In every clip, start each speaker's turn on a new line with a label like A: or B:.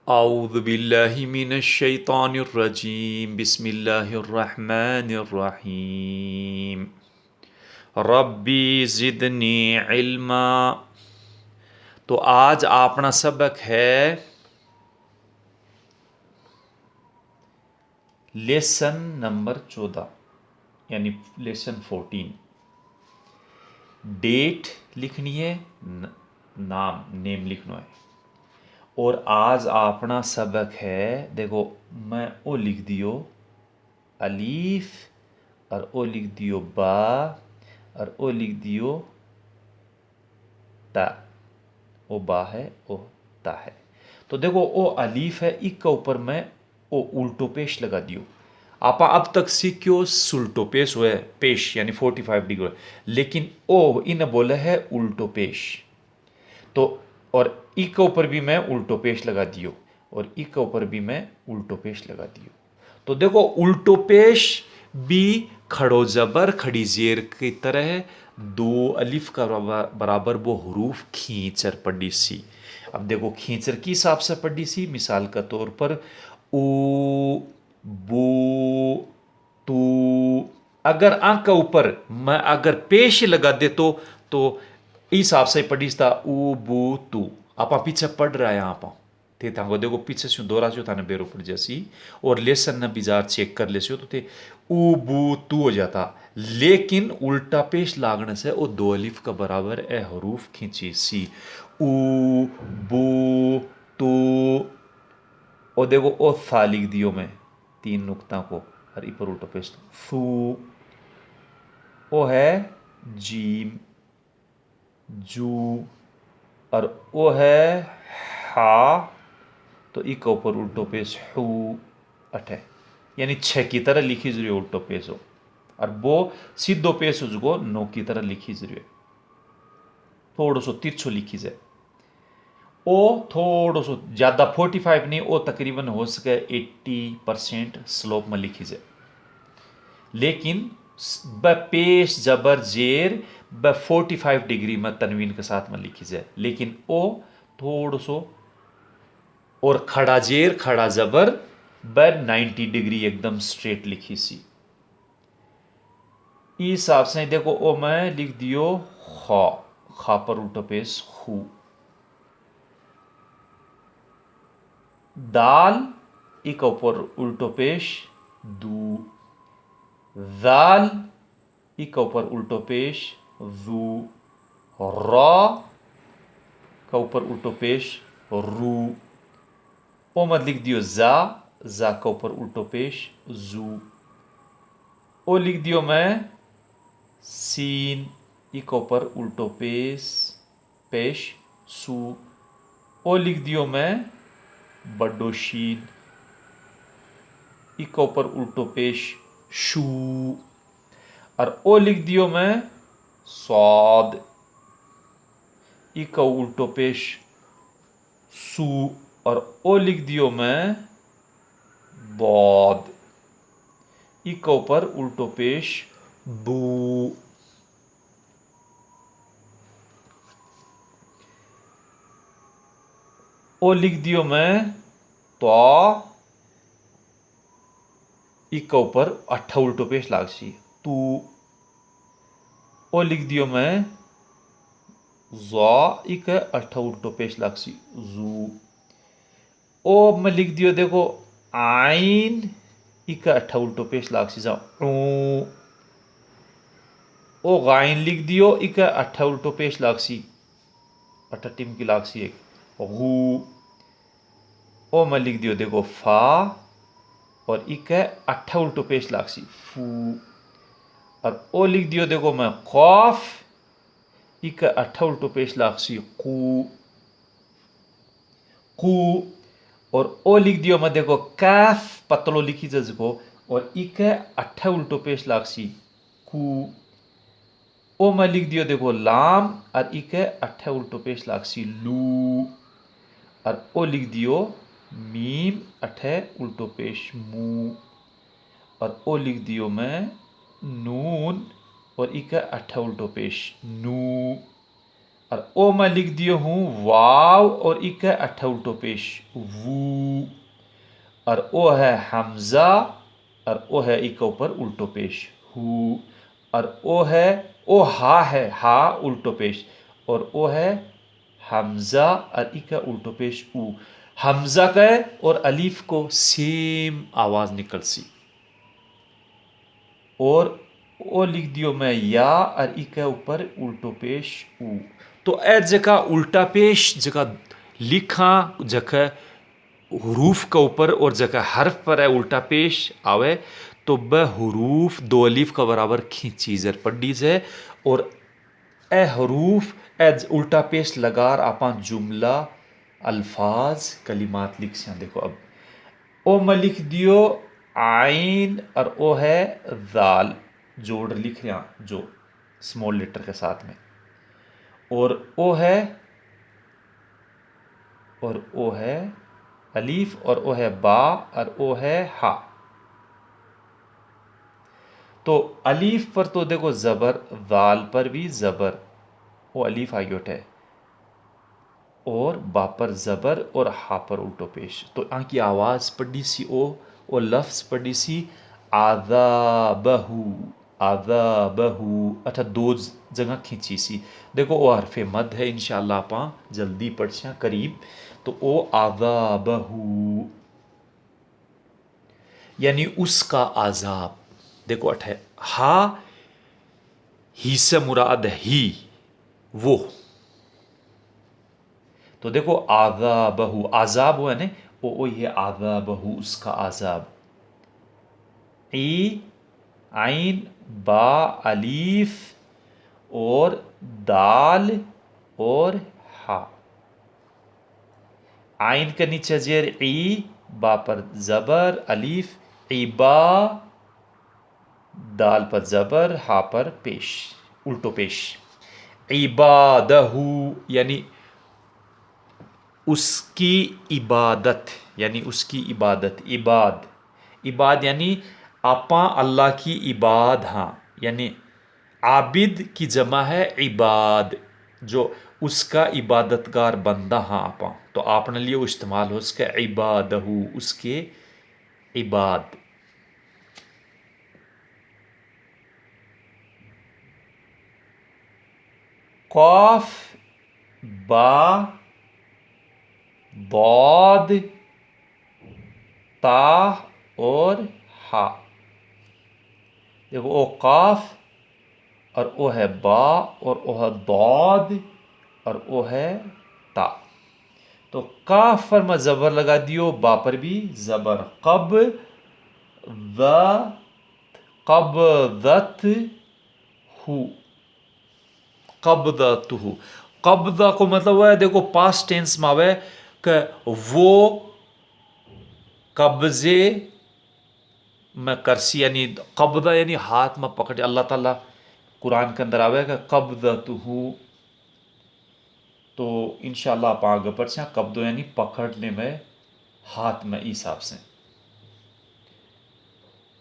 A: औज़ु बिल्लाहि मिनश शैतानिर रजीम बिस्मिल्लाहिर रहमानिर रहीम रब्बी ज़िदनी इल्मा। तो आज अपना सबक है लेसन नंबर 14 यानी लेसन 14। डेट लिखनी है, नाम नेम लिखना है। और आज अपना सबक है, देखो मैं ओ लिख दियो अलीफ और ओ लिख दियो बा और ओ लिख दियो ता। ओ बा है, ओ ता है। तो देखो ओ अलीफ है, इक के ऊपर मैं ओ उल्टो पेश लगा दियो। आप अब तक सीखियो सुल्टो पेश हुए पेश यानी 45 डिग्री, लेकिन ओ इन बोले है उल्टो पेश। तो और ई के ऊपर भी मैं उल्टो पेश लगा दियो और ई के ऊपर भी मैं उल्टो पेश लगा दियो। तो देखो उल्टो पेश भी खड़ो जबर खड़ी जेर की तरह है, दो अलिफ का बराबर वो हरूफ खींचर पड़ी सी। अब देखो खींचर की हिसाब से पड़ी सी, मिसाल का तौर पर ऊ बू तू। अगर आंख का ऊपर मैं अगर पेश लगा दे तो इस हिसाब से पढ़ी था ऊ बू तू। आप पीछे पढ़ रहा है आप थे तांगो देखो पीछे से दोरा जो थाने बेरो पड़ जैसी। और लेसन न बिजार चेक कर ले तो थे ऊ बू तू हो जाता, लेकिन उल्टा पेश लागने से वो दो अलिफ का बराबर ए हरूफ खींची सी। ऊ बू तू। और देखो ओ था लिख दियो मैं तीन नुक्ता को और इपर उल्टा पेश फू। ओ है जीम जू और ओ है हा, तो ई के ऊपर उल्टो पेश हू अठे यानी छः की तरह लिखी जरूर उल्टो पेश हो। और वो सीधो पेश उसको नौ की तरह लिखी जरूर, थोड़ा सो तिरछो लिखी जाए। ओ थोड़ा सो ज़्यादा 45 नहीं, ओ तकरीबन हो सके 80% स्लोप में लिखी जाए। लेकिन ब पेश जबर जेर ब 45 डिग्री में तनवीन के साथ में लिखी जाए, लेकिन ओ थोड़ा सो और खड़ा जेर खड़ा जबर ब 90 डिग्री एकदम स्ट्रेट लिखी सी। इस हिसाब से देखो ओ मैं लिख दियो खा, खा पर उल्टा पेश हु। दाल इक ऊपर उल्टो पेश दू। दाल इक ऊपर उल्टो पेश जू। रा का ऊपर उल्टो पेश रू। ओ मत लिख दियो जा, जा का ऊपर उल्टो पेश जू। ओ लिख दियो मैं सीन इक ऊपर उल्टो पेश सू। ओ लिख दियो मैं बड्डो शीन इक ऊपर उल्टो पेश शू। और ओ लिख दियो मैं स्वाद इक उल्टो पेश सू। और ओ लिख दियो मैं बौद इक ऊपर उल्टो पेश बू। ओ लिख दियो मैं तो इक ऊपर अट्ठा उल्टो पेश लागसी तू। ओ लिख दियो मैं इक अट्ठा उल्टो पेश लागसी जू। ओ मैं लिख दियो देखो आइन इक अट्ठा उल्टो पेश लागसी जा ऊ। ओ गाइन लिख दियो इक अट्ठा उल्टो पेश लागसी अट्ठा टिम की लागसी एक गू। ओ मैं लिख दियो देखो फा और इक अट्ठा उल्टो पेश लागसी फू। और ओ लिख दियो देखो मैं खौफ इक अट्ठा उल्टो पेश लागसी कू कू। और ओ लिख दियो मैं देखो कैफ पतलो लिखी जजको और इक अट्ठा उल्टो पेश लागसी कू। ओ मैं लिख दियो देखो लाम और इक अट्ठा उल्टो पेश लागसी लू। और ओ लिख दियो मीम अठे उल्टो पेश मू। और ओ लिख दियो मैं नून और इका अट्ठा उल्टो पेश नू। और ओ मैं लिख दियो हूँ वाव और इक है अट्ठा उल्टो पेश वू, और ओ है हमजा और ओ है इक ऊपर उल्टो पेश हु, और ओ है ओ हा है हा उल्टो पेश, और ओ है हमजा और इक है उल्टो पेश ऊ। हमजा का है और अलीफ को सेम आवाज निकल सी, और ओ लिख दियो मैं या और इक ऊपर उल्टो पेश ऊ। तो ए जगह उल्टा पेश जगह लिखा जगह हरूफ का ऊपर और जगह हर्फ पर है उल्टा पेश आवे, तो ब हरूफ दो अलीफ का बराबर खींची जर पढ़ी जाए, और ए हरूफ ए उल्टा पेश लगार आपा जुमला अल्फाज कलिमात लिख से। देखो अब ओ मैं लिख दियो आइन और ओ है दाल जोड़ लिख रहा जो स्मॉल लेटर के साथ में, और ओ है अलीफ, और ओ है बा, और ओ है हा। तो अलीफ पर तो देखो जबर, दाल पर भी जबर, वो अलीफ आगे उठे, और बा पर जबर और हा पर उल्टो पेश। तो आंकी आवाज पढ़ी सी ओ लफ्ज पढ़ी सी आज़ाबहू, आज़ाबहू, अच्छा दो जगह खींची सी। देखो वो हरफे मद है, इंशाल्लाह आपा जल्दी पढ़ करीब। तो ओ आज़ाबहू यानी उसका आजाब। देखो अठ हा ही से मुराद ही वो, तो देखो आज़ाबहू आजाब हुआ ना, ओ ये आज़ाबहू उसका आजाब। ई आइन बा अलीफ और दाल और हा, आइन के नीचे जेर ई, बा पर जबर अलीफ ईबा, दाल पर जबर हा पर पेश उल्टो पेश। इबादहू यानी उसकी इबादत, यानी उसकी इबादत। इबाद, इबाद यानी आपा अल्लाह की इबाद, हाँ यानी आबिद की जमा है इबाद, जो उसका इबादतगार बंदा, हाँ आपा तो आपने लिए वो इस्तेमाल हो उसका इबादहू उसके इबाद। कौफ बा बौद ता और हा। देखो ओ काफ और ओ है बा और ओ है दौद और ओ है ता। तो काफ पर मैं जबर लगा दियो, बा पर भी जबर, कब द कबदत हु, कबदतहु। कब्दा को मतलब हुआ है, देखो पास्ट टेंस में आवे कि वो कब्जे में करसी, यानी कब्दा यानी हाथ में पकड़े। अल्लाह ताला कुरान के अंदर आवे कि कब्दतहु, तो इंशाल्लाह आप आगे बढ़ से कब्दो यानी पकड़ने में, हाथ में हिसाब से।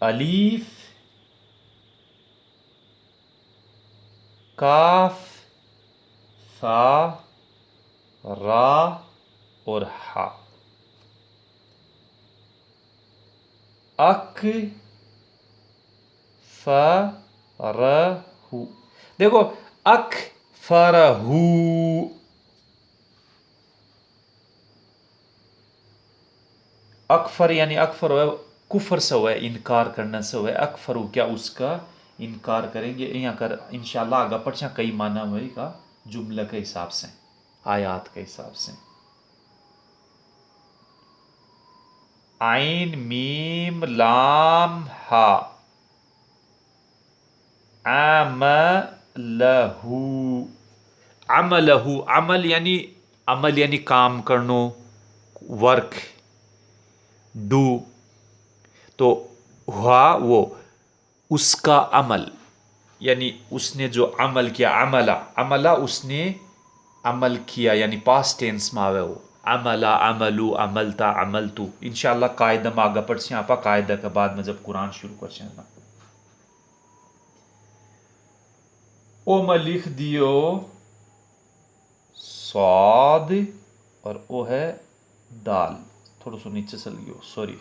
A: अलीफ काफ सा रा और हा। अक फरहू, देखो अक फरहू, अकफर यानी अकफर हुआ कुफर से हुआ, इनकार करने से हुआ। अकफर हो क्या उसका इनकार करेंगे, यहाँ कर इंशाल्लाह आगे पढ़ा कई माना होगा जुमले के हिसाब से, आयात के हिसाब से। आइन मीम लाम हा, अमलहू, अमलहू अमल यानी काम करनो, वर्क डू। तो हुआ वो उसका अमल, यानी उसने जो अमल किया, अमला अमला उसने अमल किया, यानी पास्ट टेंस में आवे वो अमला अमलू अमलता अमलतू। इंशाल्लाह कायदा में आगे पढ़ से आपा, कायदा के बाद में जब कुरान शुरू कर से। ओ मैं लिख दियो सौद और ओ है दाल, थोड़ा सा नीचे चल गयो, सॉरी,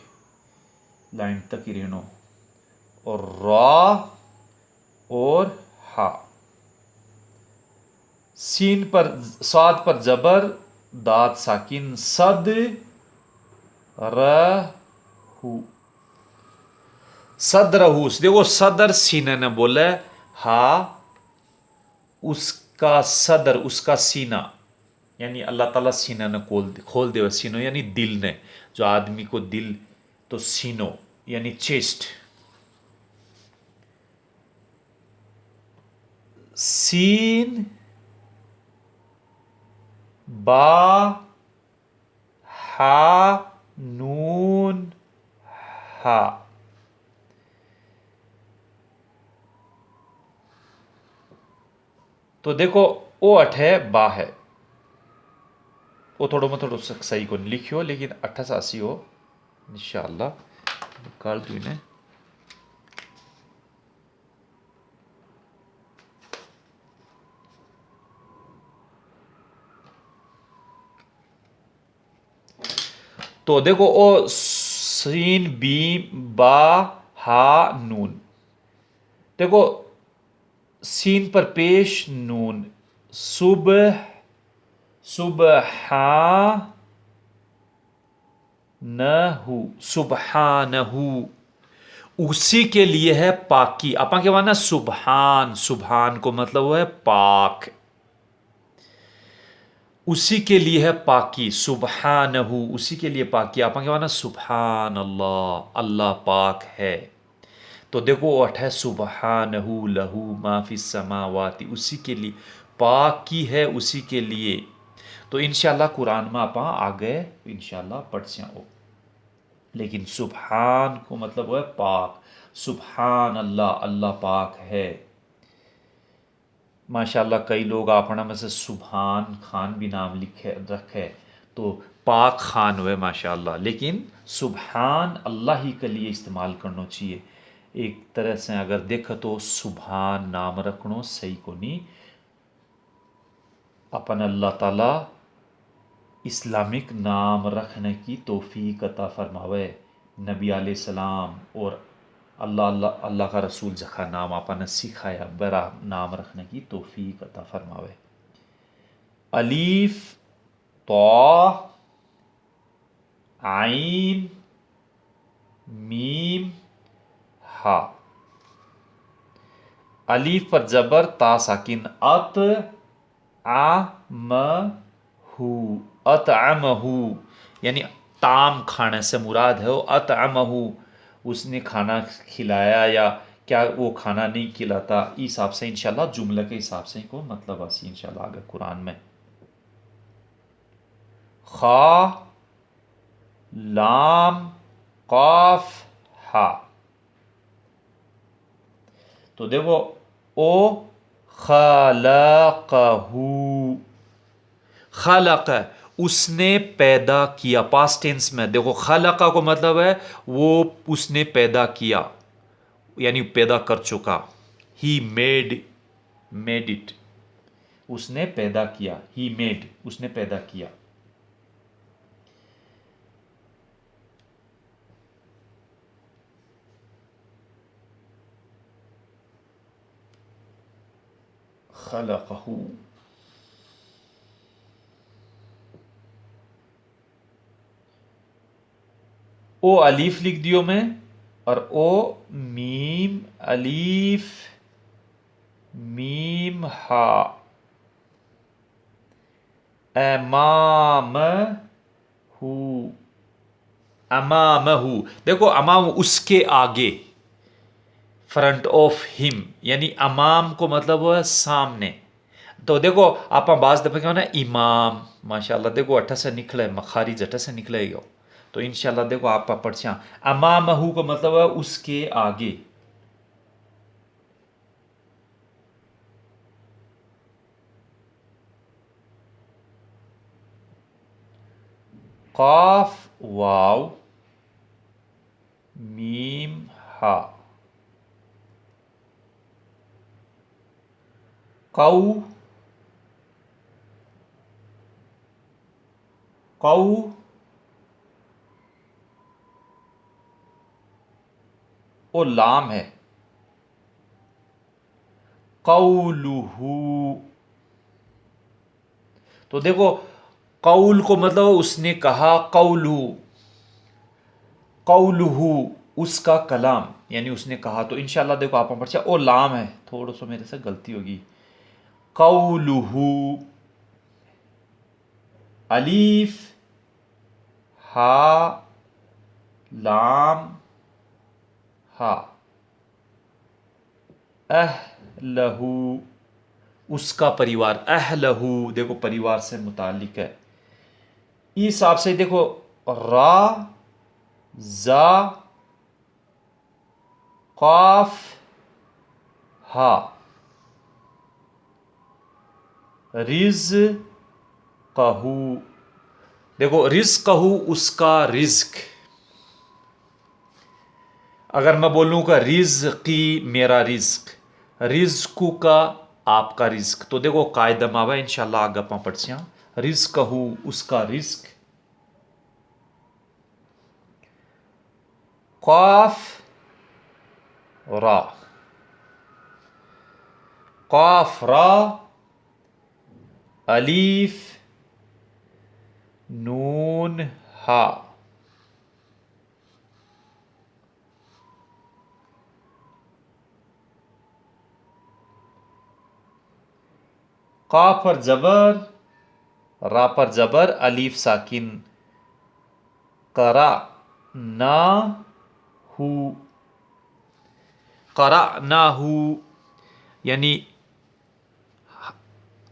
A: लाइन तक ही रहनो, और रा और हा। सीन पर साद पर जबर, दाद साकिन, सद रहू, सदरहू। देखो सदर सीने ने बोले, हा उसका सदर, उसका सीना, यानी अल्लाह ताला सीना ने खोल दे, सीनो यानी दिल ने, जो आदमी को दिल, तो सीनो यानी चेस्ट। सीन बा हा नून हा। तो देखो ओ अठ है बा है, वो थोड़ो में थोड़ो सही को लिखियो, लेकिन 88 हो इंशाअल्लाह निकाल दू ने। तो देखो ओ सीन बीम बा हा नून, देखो सीन पर पेश नून, सुबह, सुबहा नहू, सुबहानहू, उसी के लिए है पाकी। आपा के माना सुबहान, सुबहान को मतलब वो है पाक, उसी के लिए है पाकी, सुबहानहू, उसी के लिए पाकी। आपा के माना सुबहान अल्लाह, अल्लाह पाक है। तो देखो अठ है सुबहानहू लहू माफी समावाती, उसी के लिए पाकी है, उसी के लिए। तो इंशाल्लाह कुरान में आप आगे इंशाल्लाह पढ़ हो, लेकिन सुबहान को मतलब वो है पाक, सुबहान अल्लाह, अल्लाह पाक है। माशाल्लाह कई लोग अपना में से सुबहान खान भी नाम लिखे रखे, तो पाक खान हुए माशाल्लाह, लेकिन सुबहान अल्लाह ही के लिए इस्तेमाल करना चाहिए। एक तरह से अगर देखो तो सुबहान नाम रखना सही को नहीं। अपन अल्लाह ताला इस्लामिक नाम रखने की तौफीक अता फरमावे। नबी अलैहिस्सलाम और अल्लाह अल्लाह अल्लाह का रसूल जखा नाम आपने सिखाया, बरा नाम रखने की तौफीक अता फरमावे। अलीफ तो आइन मीम हा, अलीफ पर जबर, ता साकिन, अत आ म हु, अत अमहू, यानी ताम खाने से मुराद है वो अत अमहू, उसने खाना खिलाया, या क्या वो खाना नहीं खिलाता, इस हिसाब से इंशाल्लाह जुमले के हिसाब से को मतलब आसी इंशाल्लाह आगे कुरान में। खा लाम काफ हा। तो देखो ओ खलकहू, खलक उसने पैदा किया, पास्ट टेंस में देखो खलका को मतलब है वो उसने पैदा किया, यानी पैदा कर चुका। ही मेड, मेड इट, उसने पैदा किया, ही मेड उसने पैदा किया। खलकहू, ओ अलीफ लिख दियो मैं, और ओ मीम अलीफ मीम हा, अमाम हु, अमामहू, देखो अमाम उसके आगे, फ्रंट ऑफ हिम, यानी अमाम को मतलब वो है सामने। तो देखो आप बाज दफा क्या ना इमाम, माशाल्लाह देखो अट्ठा से निकले, मखारिज अट्ठा से निकलेगा। तो इंशाल्लाह देखो आप पढ़ा अमामहू को मतलब है उसके आगे। काफ वाव मीम हा, कौ कौ ओ लाम है, कौलुहू। तो देखो कौल को मतलब उसने कहा, कौलू, कौलुहू उसका कलाम यानी उसने कहा। तो इंशाल्लाह देखो आप पढ़ ओ लाम है, थोड़ा सा मेरे से गलती होगी, कौलुहू, अलीफ हा लाम हा, अहलहू उसका परिवार, अहलहू देखो परिवार से मुतालिक है। इस हिसाब से देखो रा, जा, काफ, हा, रिज कहू। देखो रिज कहू उसका रिज्क, अगर मैं बोलूँगा रिज़्क़ी मेरा रिज्क, रिज़्कु का आपका रिज्क। तो देखो कायदा मावा इंशाल्लाह आगे आप पढ़ रिज़्क़हू उसका रिज्क, काफ रा, काफ रा, अलीफ नून हा। काफ पर जबर, रा पर जबर, अलीफ साकिन, करा ना हु, करा ना हु यानी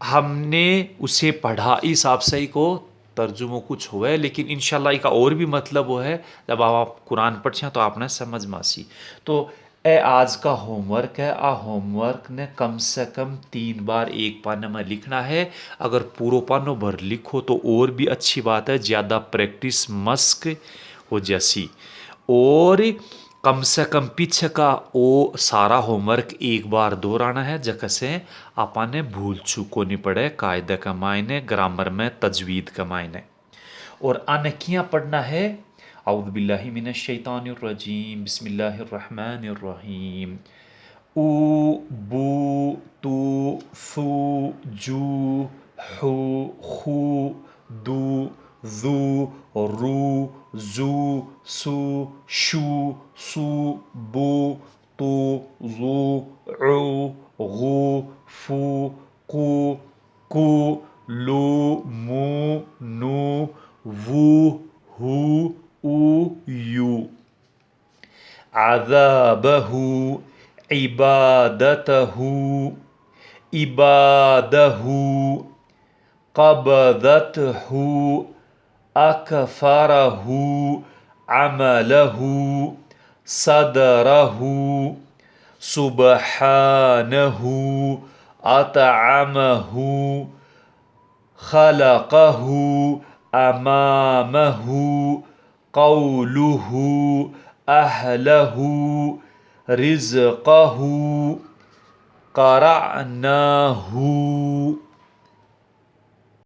A: हमने उसे पढ़ा। इस हिसाब से ही को तर्जुमो कुछ हुआ है, लेकिन इंशाल्लाह इसका और भी मतलब वो है जब आप कुरान पढ़ें तो आपने समझ मासी। तो ए आज का होमवर्क है, आ होमवर्क ने कम से कम 3 बार एक पाने में लिखना है। अगर पूरा पानो भर लिखो तो और भी अच्छी बात है, ज़्यादा प्रैक्टिस मस्क हो जैसी। और कम से कम पीछे का वो सारा होमवर्क एक बार दोहराना है, जगह से आपने भूल चूको नहीं पड़े कायदे का मायने, ग्रामर में तजवीद का मायने। और अनकियाँ पढ़ना है, औज़ु बिल्लाहि मिनश शैतानिर रजीम, बिस्मिल्लाहिर रहमानिर रहीम, उ बू तू फू जू हू खू दू जू रू जू सू शू सू बू तू जू ऊ गू फू कू कू लू मू नू वू हू ऊ यू। अज़ाबहू इबादतहू इबादहू, क़बदतहू अकफ़रहू अमलहू सदरहू सुबहानहू अतअमहू खलक़हू अमामहू क़ौलुहू अहलहू रिज़्क़हू क़रअनाहू।